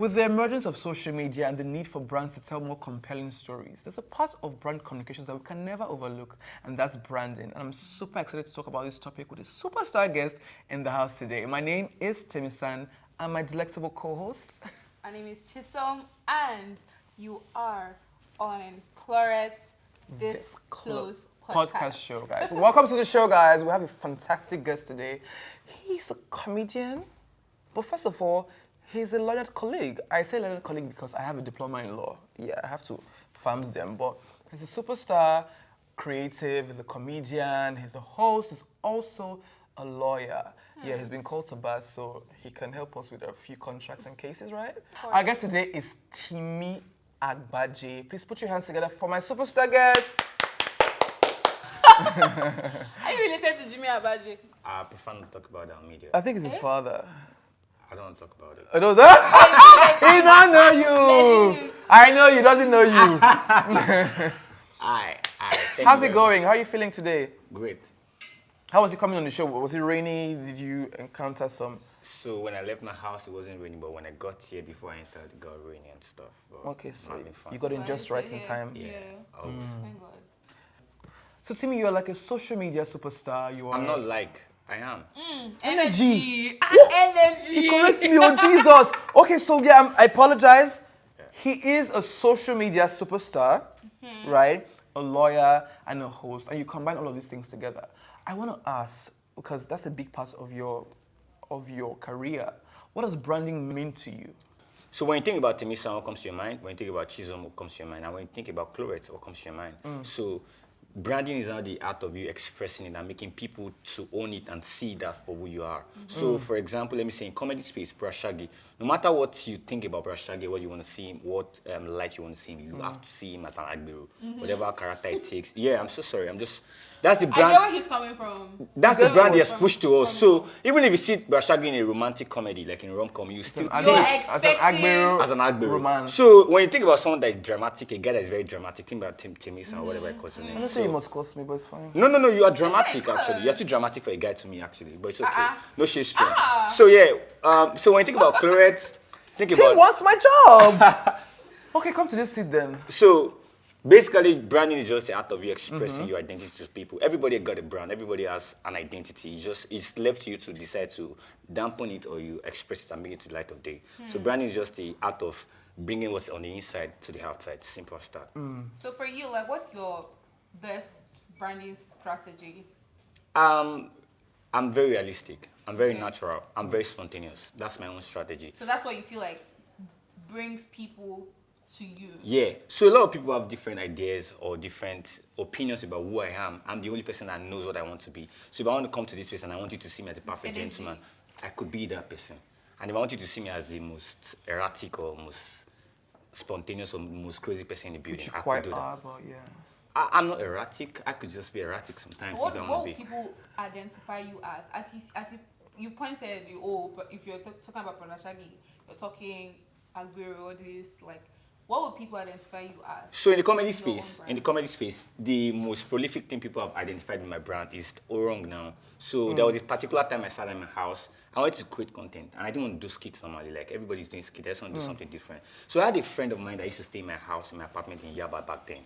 With the emergence of social media and the need for brands to tell more compelling stories, there's a part of brand communications that we can never overlook, and that's branding. And I'm super excited to talk about this topic with a superstar guest in the house today. My name is Temi-san. I'm my delectable co-host. My name is Chisom, and you are on Clorets This Close podcast show, guys. Welcome to the show, guys. We have a fantastic guest today. He's a comedian, but first of all, he's a learned colleague. I say learned colleague because I have a diploma in law. Yeah, I have to farm them, but he's a superstar, creative, he's a comedian, he's a host, he's also a lawyer. Yeah, he's been called to bar, so he can help us with a few contracts and cases, right? Our guest today is Timi Agbaje. Please put your hands together for my superstar guest. Are you related to Jimmy Agbaje? I prefer not to talk about that on media. I think it's his father. I don't want to talk about it. I don't know. He don't know you. I know you, doesn't know you. How's it going? How are you feeling today? Great. How was it coming on the show? Was it rainy? Did you encounter some? So when I left my house, it wasn't raining, but when I got here before I entered, it got rainy and stuff. But Okay, so having fun. you got in just right in time. Yeah. Thank God. So Timi, you're like a social media superstar. You are. I'm not like, I am. Energy. Energy. It corrects me, oh Jesus. Okay, so yeah, I apologize. He is a social media superstar, right? A lawyer and a host, and you combine all of these things together. I want to ask, because that's a big part of your career. What does branding mean to you? So when you think about Temi-san, what comes to your mind? When you think about Chisom, what comes to your mind? And when you think about Clorets, what comes to your mind? So branding is now the art of you expressing it and making people to own it and see that for who you are. So for example, let me say in comedy space, Brashagi, no matter what you think about Brashagi, what you want to see him, what light you want to see him, you have to see him as an Agbero, whatever character it takes. Yeah, I'm so sorry. That's the brand. I know where he's coming from. That's the brand he has pushed to us. So even if you see Brashagi in a romantic comedy, like in rom-com, you still think as an Agbero. romance. So when you think about someone that is dramatic, a guy that is very dramatic, think about Temi-san or whatever I call his name. I don't say you must curse me, but it's fine. No, you are dramatic actually. You're too dramatic for a guy to me actually, but it's okay. No shade stream. So yeah, so when you think about Clorets, think about... He wants my job! Okay, come to this seat then. So basically, branding is just the art of you expressing your identity to people. Everybody got a brand. Everybody has an identity. It's left to you to decide to dampen it or you express it and bring it to the light of day. So branding is just the art of bringing what's on the inside to the outside. Simple as that. So for you, like, what's your best branding strategy? I'm very realistic. I'm very natural. I'm very spontaneous. That's my own strategy. So that's what you feel like brings people to you. Yeah. So a lot of people have different ideas or different opinions about who I am. I'm the only person that knows what I want to be. So if I want to come to this place and I want you to see me as a perfect gentleman, I could be that person. And if I want you to see me as the most erratic or most spontaneous or most crazy person in the building, I could do that. But yeah. I'm not erratic. I could just be erratic sometimes What if I will want to be. people identify you as you pointed, but if you're talking about Brashagi, you're talking Agbero, this, like, what would people identify you as? So in the comedy space, the most prolific thing people have identified with my brand is Urang now. So there was a particular time I sat in my house. I wanted to create content, and I didn't want to do skits normally. Like everybody's doing skits, I just want to do something different. So I had a friend of mine that used to stay in my house, in my apartment in Yaba back then.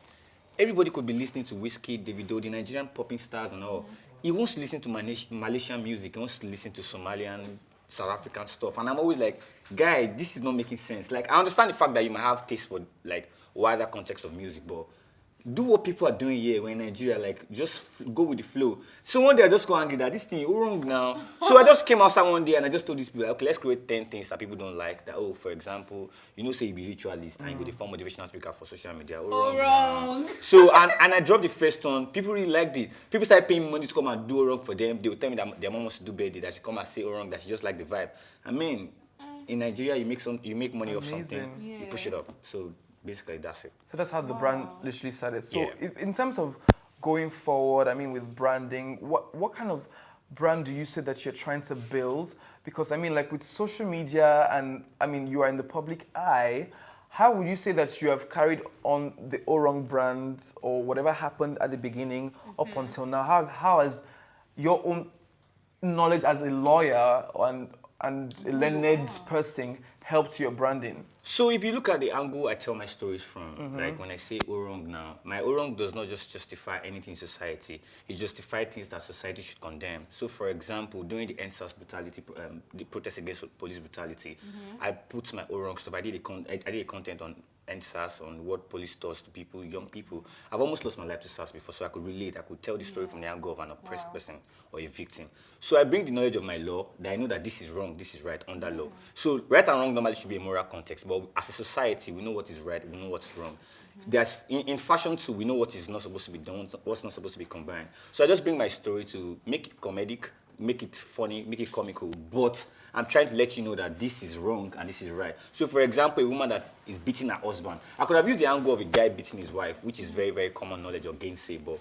Everybody could be listening to Whiskey, Davido, the Nigerian popping stars and all. He wants to listen to Malaysian music. He wants to listen to Somalian, South African stuff. And I'm always like, guy, this is not making sense. Like, I understand the fact that you might have taste for, like, wider context of music, but do what people are doing here when in Nigeria, like, just go with the flow. So one day I just got angry that this thing is wrong now. So I just came outside one day and I just told these people, okay, let's create 10 things that people don't like. That, for example, say you be ritualist and you go the form motivational speaker for social media. Wrong. So, and I dropped the first one. People really liked it. People started paying me money to come and do wrong for them. They would tell me that their mom wants to do birthday, that she come and say wrong, that she just like the vibe. I mean, in Nigeria, you make money off something, you push it up. So basically, that's it. So that's how the brand literally started. So if, in terms of going forward, I mean, with branding, what kind of brand do you say that you're trying to build? Because, I mean, like with social media and, I mean, you are in the public eye, how would you say that you have carried on the Urang brand or whatever happened at the beginning up until now? How has your own knowledge as a lawyer and a learned person helped your branding? So if you look at the angle I tell my stories from, like when I say Urang now, my Urang does not just justify anything in society. It justifies things that society should condemn. So for example, during the NSAS brutality, the protest against police brutality, I put my Urang stuff. I did a content on NSAS, on what police does to people, young people. I've almost lost my life to SARS before, so I could relate. I could tell the story from the angle of an oppressed person or a victim. So I bring the knowledge of my law, that I know that this is wrong, this is right under law. So right and wrong normally should be a moral context, but as a society, we know what is right, we know what's wrong. There's in fashion too, we know what is not supposed to be done, what's not supposed to be combined. So I just bring my story to make it comedic, make it funny, make it comical, but I'm trying to let you know that this is wrong and this is right. So for example, a woman that is beating her husband, I could have used the angle of a guy beating his wife, which is very, very common knowledge or gainsay, but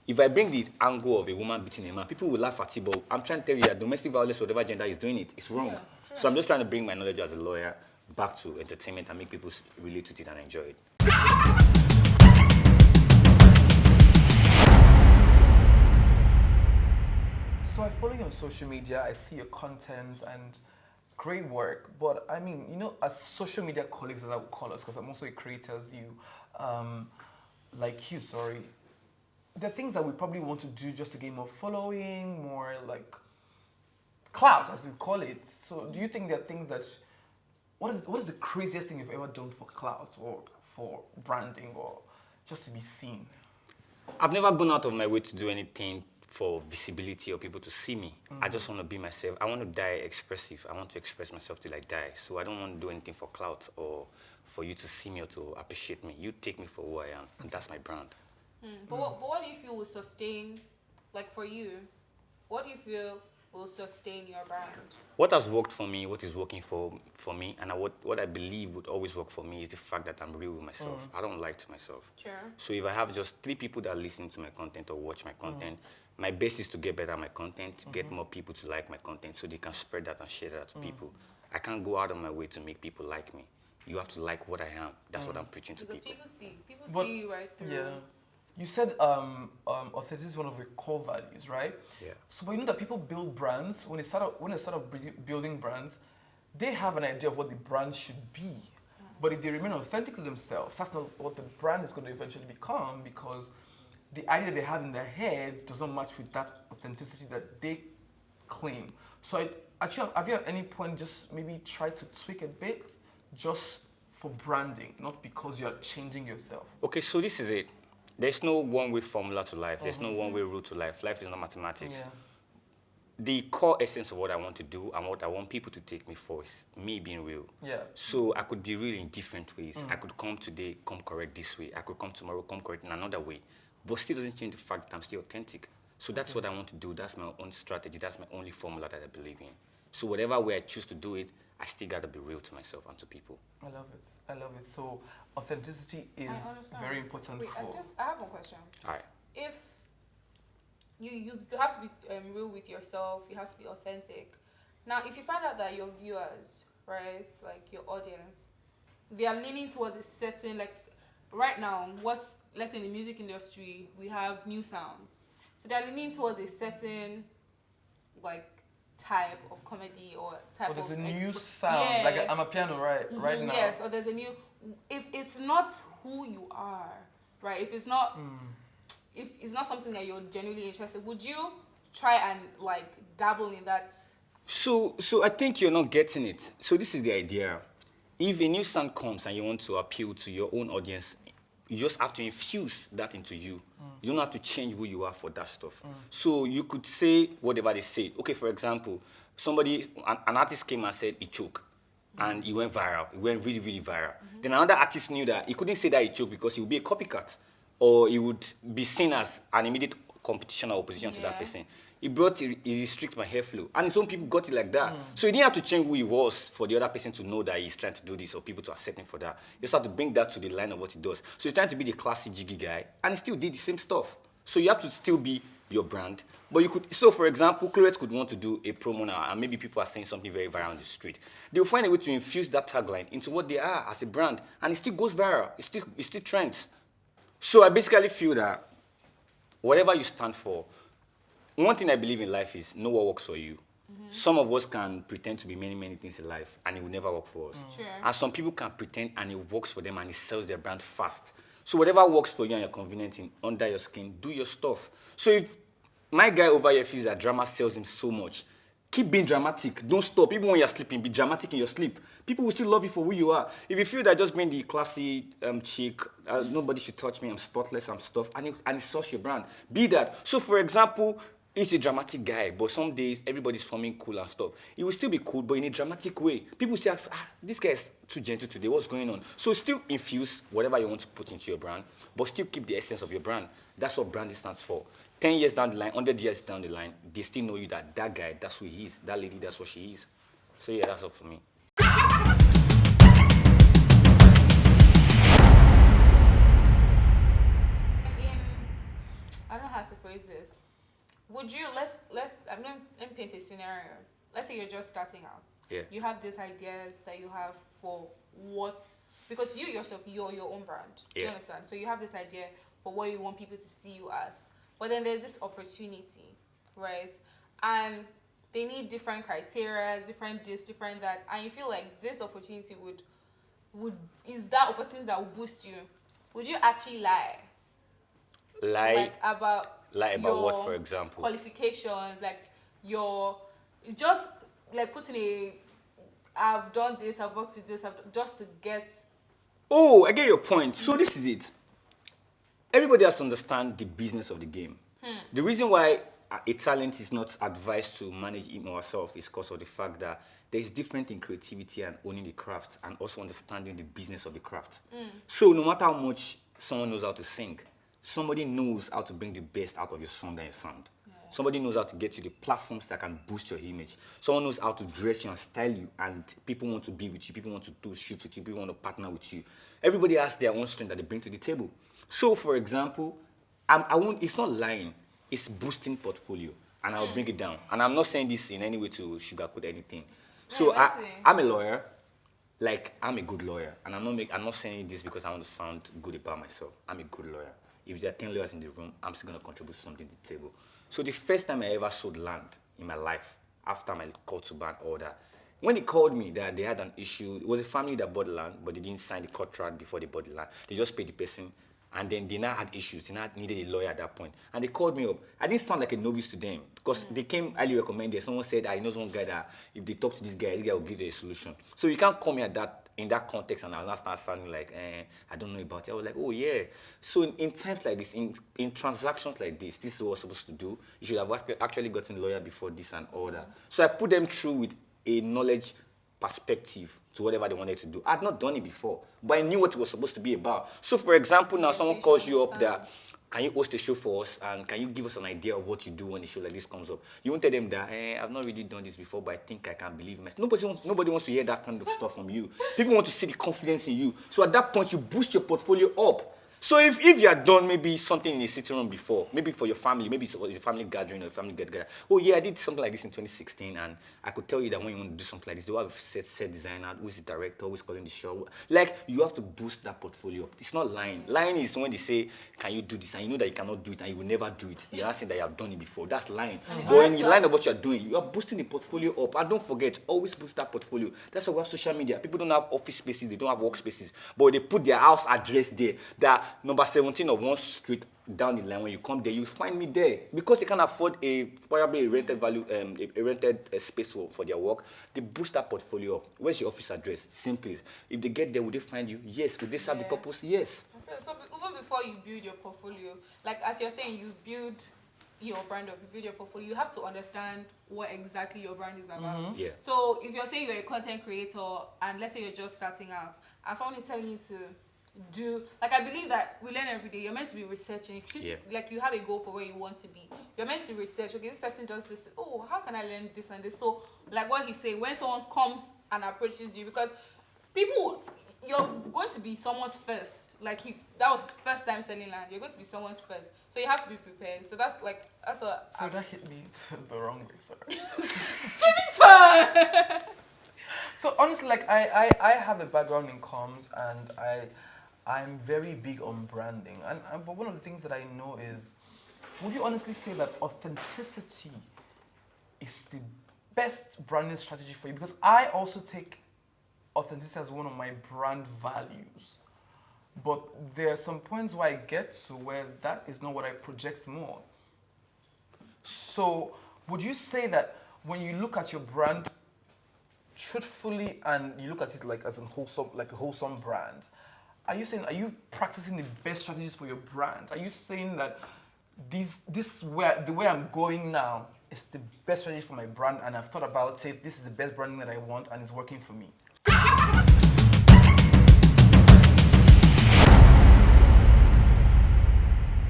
if I bring the angle of a woman beating a man, people will laugh at it, but I'm trying to tell you that domestic violence, whatever gender is doing it, it's wrong. Yeah, sure. So I'm just trying to bring my knowledge as a lawyer back to entertainment and make people relate to it and enjoy it. So I follow you on social media, I see your content and great work. But I mean, you know, as social media colleagues, as I would call us, because I'm also a creator as you, like you, sorry. There are things that we probably want to do just to gain more following, more like clout, as we call it. So do you think there are things that, what is the craziest thing you've ever done for clout or for branding or just to be seen? I've never gone out of my way to do anything for visibility or people to see me. I just want to be myself. I want to die expressive. I want to express myself till I die. So I don't want to do anything for clout or for you to see me or to appreciate me. You take me for who I am, and that's my brand. But what do you feel will sustain, like for you, what do you feel will sustain your brand? What has worked for me, what is working for me, and what I believe would always work for me is the fact that I'm real with myself. I don't lie to myself. Sure. So if I have just 3 people that listen to my content or watch my content, my best is to get better at my content, get more people to like my content so they can spread that and share that to people. I can't go out of my way to make people like me. You have to like what I am. That's what I'm preaching to Because people. people see you right through. Yeah. You said authenticity is one of your core values, right? Yeah. So, but you know that people build brands, when they start building brands, they have an idea of what the brand should be. But if they remain authentic to themselves, that's not what the brand is going to eventually become, because the idea they have in their head does not match with that authenticity that they claim. So actually, have you at any point just maybe tried to tweak a bit just for branding, not because you're changing yourself? Okay, so this is it. There's no one-way formula to life. There's no one-way route to life. Life is not mathematics. Yeah. The core essence of what I want to do and what I want people to take me for is me being real. Yeah. So I could be real in different ways. I could come today, come correct this way. I could come tomorrow, come correct in another way. But still doesn't change the fact that I'm still authentic. So that's what I want to do. That's my own strategy. That's my only formula that I believe in. So whatever way I choose to do it, I still got to be real to myself and to people. I love it. I love it. So authenticity is understand. very important Wait, for... I have one question. All right. If you have to be real with yourself, you have to be authentic. Now, if you find out that your viewers, right, like your audience, they are leaning towards a certain, like right now, let's say in the music industry, we have new sounds. So they're leaning towards a certain, like, type of comedy or type of... there's a new sound, like I'm a piano right now. Yes, or there's a new... If it's not who you are, right, if it's not something that you're genuinely interested, would you try and like dabble in that? So I think you're not getting it. So this is the idea. If a new sound comes and you want to appeal to your own audience, you just have to infuse that into you. You don't have to change who you are for that stuff. So you could say whatever they say. Okay, for example, an artist came and said he choked, and he went viral. He went really, really viral. Then another artist knew that he couldn't say that he choked because he would be a copycat, or he would be seen as an immediate competition or opposition to that person. He restricted my hairflow, and some people got it like that. So he didn't have to change who he was for the other person to know that he's trying to do this or people to accept him for that. He just had to bring that to the line of what he does. So he's trying to be the classy jiggy guy, and he still did the same stuff. So you have to still be your brand. But you could, so for example, Clorets could want to do a promo now, and maybe people are saying something very viral on the street. They'll find a way to infuse that tagline into what they are as a brand, and it still goes viral. It still trends. So I basically feel that whatever you stand for, one thing I believe in life is know what works for you Some of us can pretend to be many, many things in life and it will never work for us. Sure. And some people can pretend and it works for them and it sells their brand fast. So whatever works for you and you're convenient in under your skin, do your stuff. So if my guy over here feels that drama sells him so much, keep being dramatic. Don't stop. Even when you're sleeping, be dramatic in your sleep. People will still love you for who you are. If you feel that just being the classy chick, nobody should touch me, I'm spotless, I'm stuff, and it's such your brand. Be that. So for example, he's a dramatic guy, but some days everybody's forming cool and stuff. He will still be cool, but in a dramatic way. People still ask, this guy is too gentle today, what's going on? So still infuse whatever you want to put into your brand, but still keep the essence of your brand. That's what branding stands for. 10 years down the line, 100 years down the line, they still know you that guy, that's who he is. That lady, that's what she is. So yeah, that's all for me. I don't know how to phrase this. Would you let me paint a scenario. Let's say you're just starting out. Yeah. You have these ideas that you have for what, because you yourself, you're your own brand. Do you Yeah. understand? So you have this idea for what you want people to see you as. But then there's this opportunity, right? And they need different criteria, different this, different that, and you feel like this opportunity is that opportunity that will boost you. Would you actually lie? Lie about about what, your for example? qualifications, like your just like putting I've done this, I've worked with this, just to get. Oh, I get your point. So this is it. Everybody has to understand the business of the game. The reason why a talent is not advised to manage him or herself is because of the fact that there is difference in creativity and owning the craft and also understanding the business of the craft. So no matter how much someone knows how to sing, somebody knows how to bring the best out of your song and your sound. Yeah. Somebody knows how to get you the platforms that can boost your image. Someone knows how to dress you and style you, and people want to be with you, people want to do shoots with you, people want to partner with you. Everybody has their own strength that they bring to the table. So, for example, it's not lying, it's boosting portfolio, and I'll bring it down. And I'm not saying this in any way to sugarcoat anything. So, I'm a lawyer. Like, I'm a good lawyer, and I'm not saying this because I want to sound good about myself. I'm a good lawyer. If there are 10 lawyers in the room, I'm still going to contribute something to the table. So the first time I ever sold land in my life, after my court to ban order, when they called me that they had an issue, it was a family that bought land, but they didn't sign the contract before they bought the land. They just paid the person, and then they now had issues. They now needed a lawyer at that point. And they called me up. I didn't sound like a novice to them, because they came highly recommended. Someone said, he knows one guy that if they talk to this guy will give you a solution. So you can't come here in that context and I'll not start sounding like, I don't know about it. I was like, oh yeah. So in times like this, in transactions like this is what we're supposed to do. You should have actually gotten a lawyer before this and all that. So I put them through with a knowledge perspective to whatever they wanted to do. I had not done it before, but I knew what it was supposed to be about. So for example, now someone calls you up that, can you host a show for us and can you give us an idea of what you do when a show like this comes up? You won't tell them that, I've not really done this before, but I think I can believe myself. Nobody wants to hear that kind of stuff from you. People want to see the confidence in you. So at that point, you boost your portfolio up. So if you had done maybe something in a sitting room before, maybe for your family, maybe it's a family gathering or a family get-together. Oh yeah, I did something like this in 2016, and I could tell you that when you want to do something like this, you have a set designer, who's the director, who's calling the show. Like, you have to boost that portfolio up. It's not lying. Lying is when they say, can you do this? And you know that you cannot do it, and you will never do it. You're not saying that you have done it before. That's lying. But in the line of what you're doing, you are boosting the portfolio up. And don't forget, always boost that portfolio. That's why we have social media. People don't have office spaces, they don't have work spaces, but they put their house address there. That number 17 of one street down the line, when you come there, you find me there. Because they can't afford probably a rented space for their work, they boost that portfolio up. Where's your office address? Same place. If they get there, will they find you? Yes. Will they serve the purpose? Yes. Okay, so even before you build your portfolio, like as you're saying, you build your brand up, you build your portfolio, you have to understand what exactly your brand is about. Yeah. So if you're saying you're a content creator, and let's say you're just starting out, and someone is telling you to do, like, I believe that we learn every day. You're meant to be researching. Like, you have a goal for where you want to be. You're meant to research. Okay, this person does this. Oh, how can I learn this and this? So, like what he said, when someone comes and approaches you, because people, you're going to be someone's first. Like, that was his first time selling land. You're going to be someone's first. So you have to be prepared. So that's what. So that hit me the wrong way. Sorry. So honestly, like I have a background in comms, and I'm very big on branding, but one of the things that I know is, would you honestly say that authenticity is best branding strategy for you? Because I also take authenticity as one of my brand values. But there are some points where I get to where that is not what I project more. So would you say that when you look at your brand truthfully and you look at it like as a wholesome brand, are you practicing the best strategies for your brand? Are you saying that the way I'm going now is the best strategy for my brand, and I've thought about it, this is the best branding that I want and it's working for me?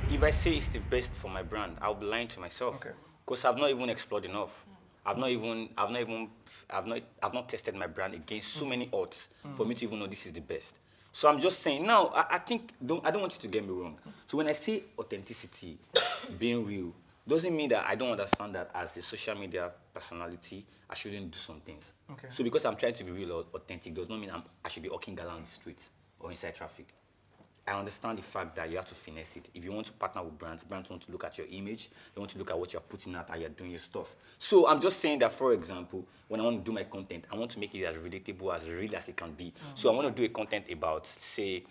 If I say it's the best for my brand, I'll be lying to myself. Okay. Because I've not even explored enough. I've not tested my brand against so many odds for me to even know this is the best. So I'm just saying now. I don't want you to get me wrong. So when I say authenticity, being real, doesn't mean that I don't understand that as a social media personality, I shouldn't do some things. Okay. So because I'm trying to be real or authentic, does not mean I should be walking around the streets or inside traffic. I understand the fact that you have to finesse it. If you want to partner with brands want to look at your image, they want to look at what you're putting out, how you're doing your stuff. So I'm just saying that, for example, when I want to do my content, I want to make it as relatable, as real as it can be. So I want to do a content about, say,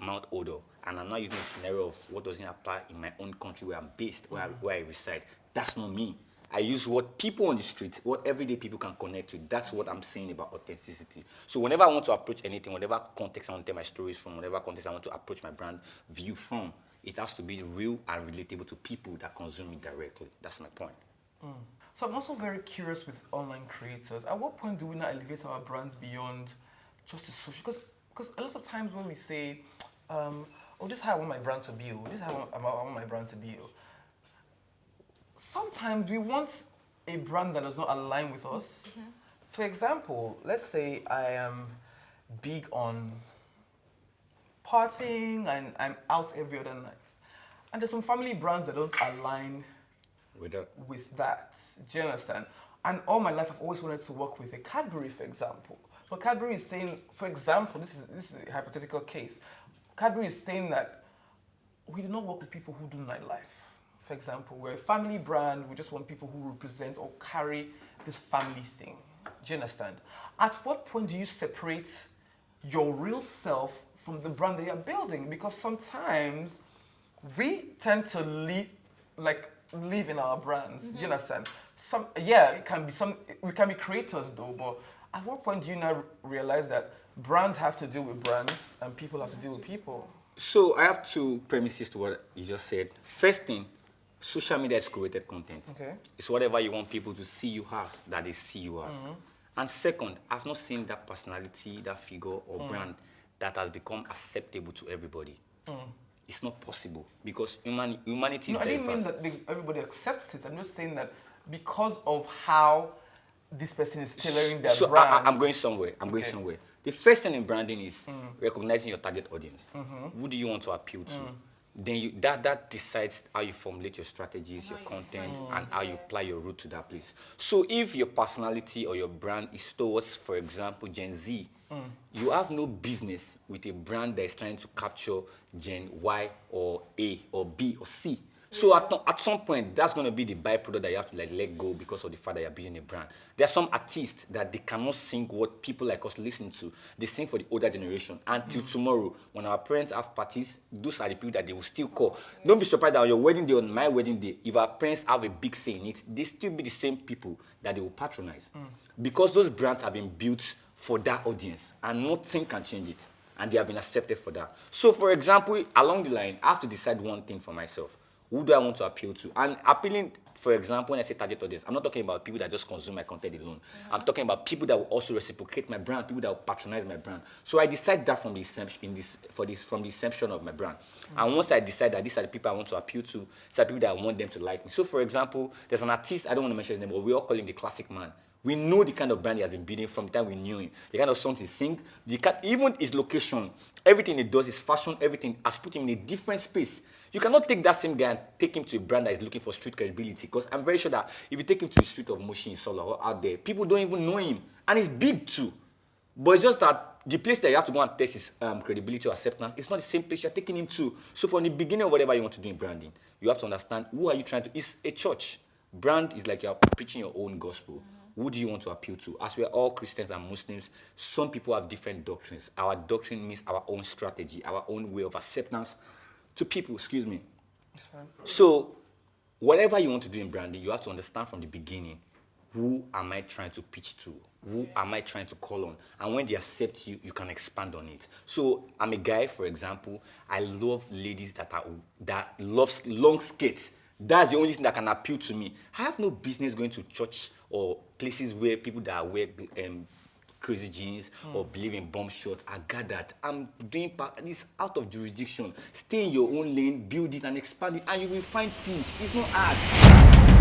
mouth odor, and I'm not using a scenario of what doesn't apply in my own country where I'm based, where I reside. That's not me. I use what people on the street, what everyday people can connect with. That's what I'm saying about authenticity. So whenever I want to approach anything, whatever context I want to tell my stories from, whatever context I want to approach my brand view from, it has to be real and relatable to people that consume it directly. That's my point. So I'm also very curious with online creators. At what point do we not elevate our brands beyond just the social? Because a lot of times when we say, oh, this is how I want my brand to be, this is how I want my brand to be, sometimes we want a brand that does not align with us. For example, let's say I am big on partying and I'm out every other night. And there's some family brands that don't align with that. Do you understand? And all my life I've always wanted to work with a Cadbury, for example. But Cadbury is saying, for example, this is a hypothetical case. Cadbury is saying that we do not work with people who do nightlife. For example, we're a family brand, we just want people who represent or carry this family thing. Do you understand? At what point do you separate your real self from the brand that you're building? Because sometimes we tend to live in our brands. Do you understand? We can be creators though, but at what point do you now realize that brands have to deal with brands and people have to deal with people? So I have two premises to what you just said. First thing, social media is curated content. Okay. It's whatever you want people to see you as, that they see you as. And second, I've not seen that personality, that figure or brand that has become acceptable to everybody. It's not possible because humanity is diverse. I didn't mean that everybody accepts it. I'm just saying that because of how this person is tailoring their brand. I'm going somewhere. Somewhere. The first thing in branding is recognizing your target audience. Who do you want to appeal to? Then that decides how you formulate your strategies, your content, and how you apply your route to that place. So if your personality or your brand is towards, for example, Gen Z, you have no business with a brand that is trying to capture Gen Y or A or B or C. So at some point, that's going to be the byproduct that you have to let go because of the fact that you're building a brand. There are some artists that they cannot sing what people like us listen to. They sing for the older generation. Until tomorrow, when our parents have parties, those are the people that they will still call. Don't be surprised that on your wedding day, on my wedding day, if our parents have a big say in it, they still be the same people that they will patronize. Because those brands have been built for that audience, and nothing can change it. And they have been accepted for that. So, for example, along the line, I have to decide one thing for myself. Who do I want to appeal to? And appealing, for example, when I say target audience, I'm not talking about people that just consume my content alone. I'm talking about people that will also reciprocate my brand, people that will patronize my brand. So I decide that from the inception of my brand. And once I decide that these are the people I want to appeal to, these are people that I want them to like me. So, for example, there's an artist, I don't want to mention his name, but we all call him the classic man. We know the kind of brand he has been building from the time we knew him. The kind of songs he sings, even his location, everything he does, his fashion, everything has put him in a different space. You cannot take that same guy and take him to a brand that is looking for street credibility, because I'm very sure that if you take him to the street of Moshi in Solo or out there, people don't even know him. And he's big too. But it's just that the place that you have to go and test his credibility or acceptance, it's not the same place you're taking him to. So from the beginning of whatever you want to do in branding, you have to understand who are you trying to... It's a church. Brand is like you're preaching your own gospel. who do you want to appeal to? As we are all Christians and Muslims, some people have different doctrines. Our doctrine means our own strategy, our own way of acceptance to people, excuse me. So, whatever you want to do in branding, you have to understand from the beginning, who am I trying to pitch to? Who am I trying to call on? And when they accept you, you can expand on it. So I'm a guy, for example, I love ladies that loves long skirts. That's the only thing that can appeal to me. I have no business going to church or places where people that wear crazy jeans or believe in bomb shorts are gathered. I'm doing this out of jurisdiction. Stay in your own lane, build it and expand it, and you will find peace. It's not hard.